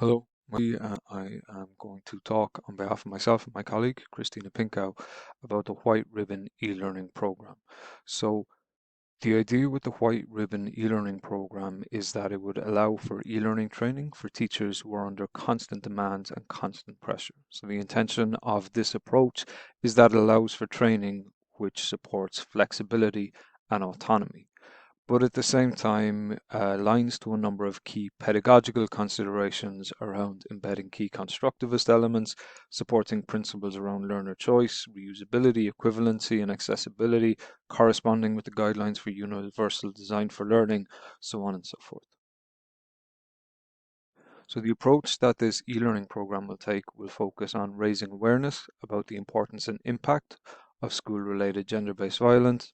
Hello, I am going to talk on behalf of myself and my colleague, Christina Pinkow, about the White Ribbon e-learning program. So the idea with the White Ribbon e-learning program is that it would allow for e-learning training for teachers who are under constant demands and constant pressure. So the intention of this approach is that it allows for training which supports flexibility and autonomy, but at the same time aligns to a number of key pedagogical considerations around embedding key constructivist elements, supporting principles around learner choice, reusability, equivalency, and accessibility, corresponding with the guidelines for universal design for learning, so on and so forth. So the approach that this e-learning program will take will focus on raising awareness about the importance and impact of school-related gender-based violence,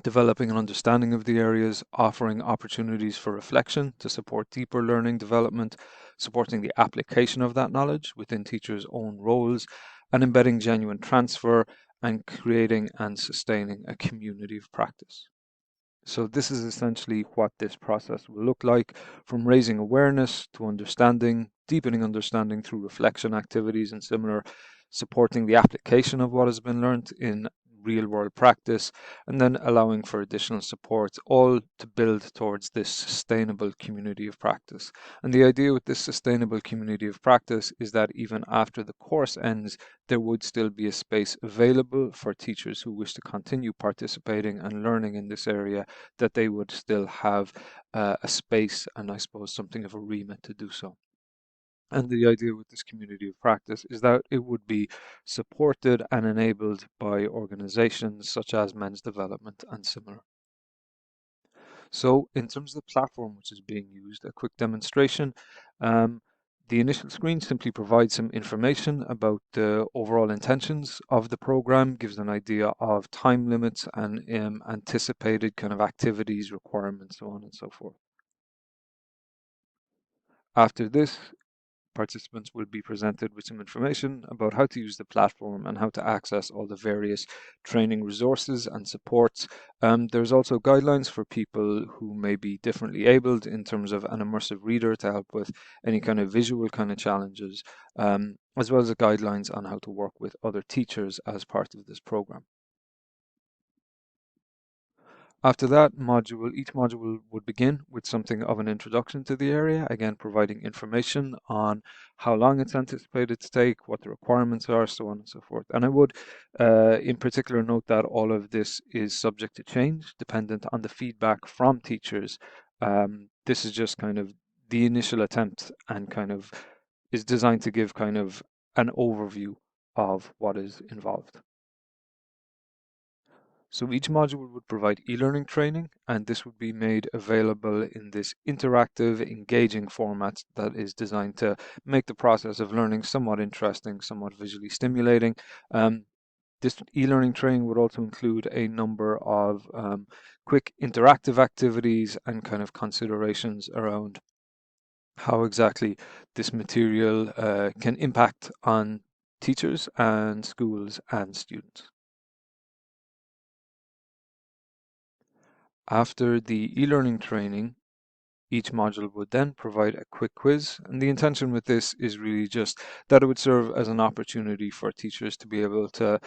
developing an understanding of the areas, offering opportunities for reflection to support deeper learning development, supporting the application of that knowledge within teachers' own roles, and embedding genuine transfer and creating and sustaining a community of practice. So this is essentially what this process will look like, from raising awareness to understanding, deepening understanding through reflection activities and similar, supporting the application of what has been learned in real world practice, and then allowing for additional support, all to build towards this sustainable community of practice. And the idea with this sustainable community of practice is that even after the course ends, there would still be a space available for teachers who wish to continue participating and learning in this area, that they would still have a space and I suppose something of a remit to do so. And the idea with this community of practice is that it would be supported and enabled by organizations such as Men's Development and similar. So in terms of the platform which is being used, a quick demonstration. Um, the initial screen simply provides some information about the overall intentions of the program, gives an idea of time limits and anticipated kind of activities, requirements, so on and so forth. After this, participants will be presented with some information about how to use the platform and how to access all the various training resources and supports. There's also guidelines for people who may be differently abled in terms of an immersive reader to help with any kind of visual kind of challenges, as well as the guidelines on how to work with other teachers as part of this program. After that module, each module would begin with something of an introduction to the area, again providing information on how long it's anticipated to take, what the requirements are, so on and so forth. And I would in particular note that all of this is subject to change, dependent on the feedback from teachers. This is just kind of the initial attempt and kind of is designed to give kind of an overview of what is involved. So each module would provide e-learning training, and this would be made available in this interactive, engaging format that is designed to make the process of learning somewhat interesting, somewhat visually stimulating. This e-learning training would also include a number of quick interactive activities and kind of considerations around how exactly this material can impact on teachers and schools and students. After the e-learning training, each module would then provide a quick quiz, and the intention with this is really just that it would serve as an opportunity for teachers to be able to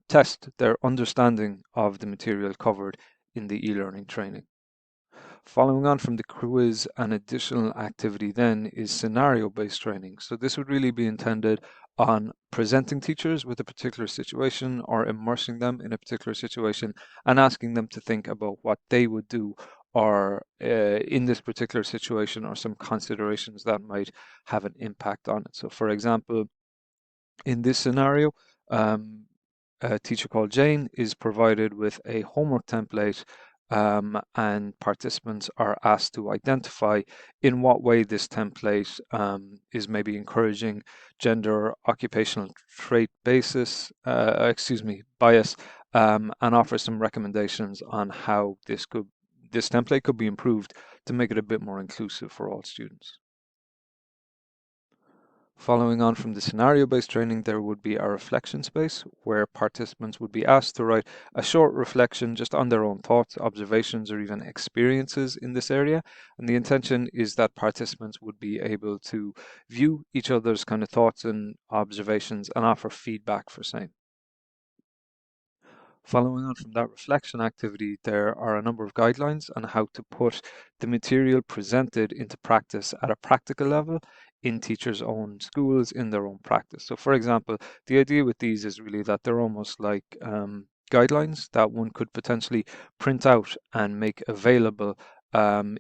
test their understanding of the material covered in the e-learning training. Following on from the quiz, an additional activity then is scenario-based training. So this would really be intended on presenting teachers with a particular situation or immersing them in a particular situation and asking them to think about what they would do or in this particular situation, or some considerations that might have an impact on it. So for example, in this scenario, a teacher called Jane is provided with a homework template, and participants are asked to identify in what way this template is maybe encouraging gender occupational trait bias, and offer some recommendations on how this template could be improved to make it a bit more inclusive for all students. Following on from the scenario-based training, there would be a reflection space where participants would be asked to write a short reflection just on their own thoughts, observations, or even experiences in this area. And the intention is that participants would be able to view each other's kind of thoughts and observations and offer feedback for same. Following on from that reflection activity, there are a number of guidelines on how to put the material presented into practice at a practical level in teachers' own schools, in their own practice. So, for example, the idea with these is really that they're almost like guidelines that one could potentially print out and make available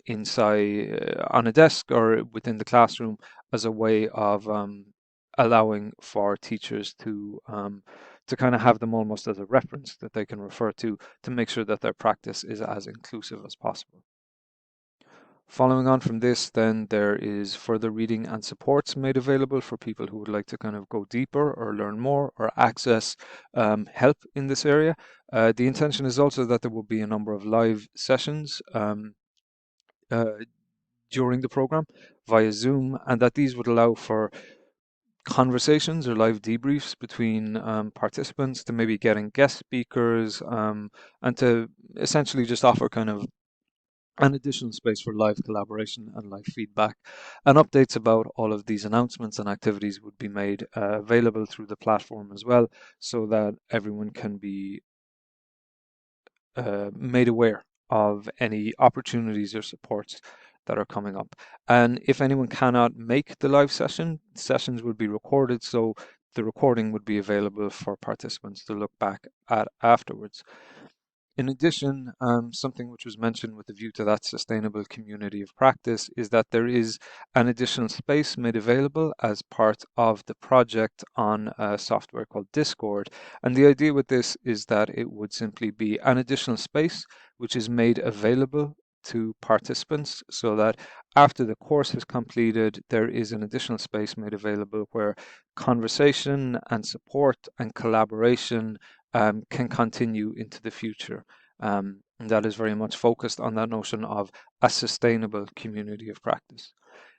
inside on a desk or within the classroom as a way of allowing for teachers to kind of have them almost as a reference that they can refer to make sure that their practice is as inclusive as possible. Following on from this, then there is further reading and supports made available for people who would like to kind of go deeper or learn more or access help in this area. The intention is also that there will be a number of live sessions uh, during the program via Zoom, and that these would allow for conversations or live debriefs between participants, to maybe getting guest speakers, and to essentially just offer kind of an additional space for live collaboration and live feedback. And updates about all of these announcements and activities would be made available through the platform as well, so that everyone can be made aware of any opportunities or supports that are coming up. And if anyone cannot make the live session, sessions would be recorded, so the recording would be available for participants to look back at afterwards. In addition, something which was mentioned with a view to that sustainable community of practice is that there is an additional space made available as part of the project on a software called Discord. And the idea with this is that it would simply be an additional space which is made available to participants, so that after the course is completed, there is an additional space made available where conversation and support and collaboration can continue into the future. And that is very much focused on that notion of a sustainable community of practice.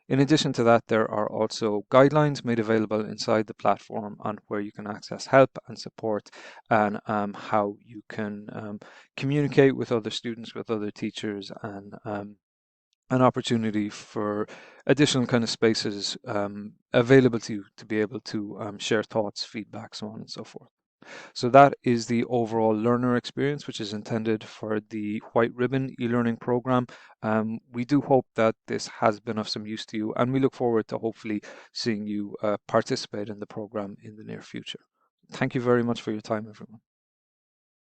In addition to that, there are also guidelines made available inside the platform on where you can access help and support, and how you can communicate with other students, with other teachers, and an opportunity for additional kind of spaces available to you to be able to share thoughts, feedback, so on and so forth. So that is the overall learner experience, which is intended for the White Ribbon e-learning program. We do hope that this has been of some use to you, and we look forward to hopefully seeing you participate in the program in the near future. Thank you very much for your time, everyone.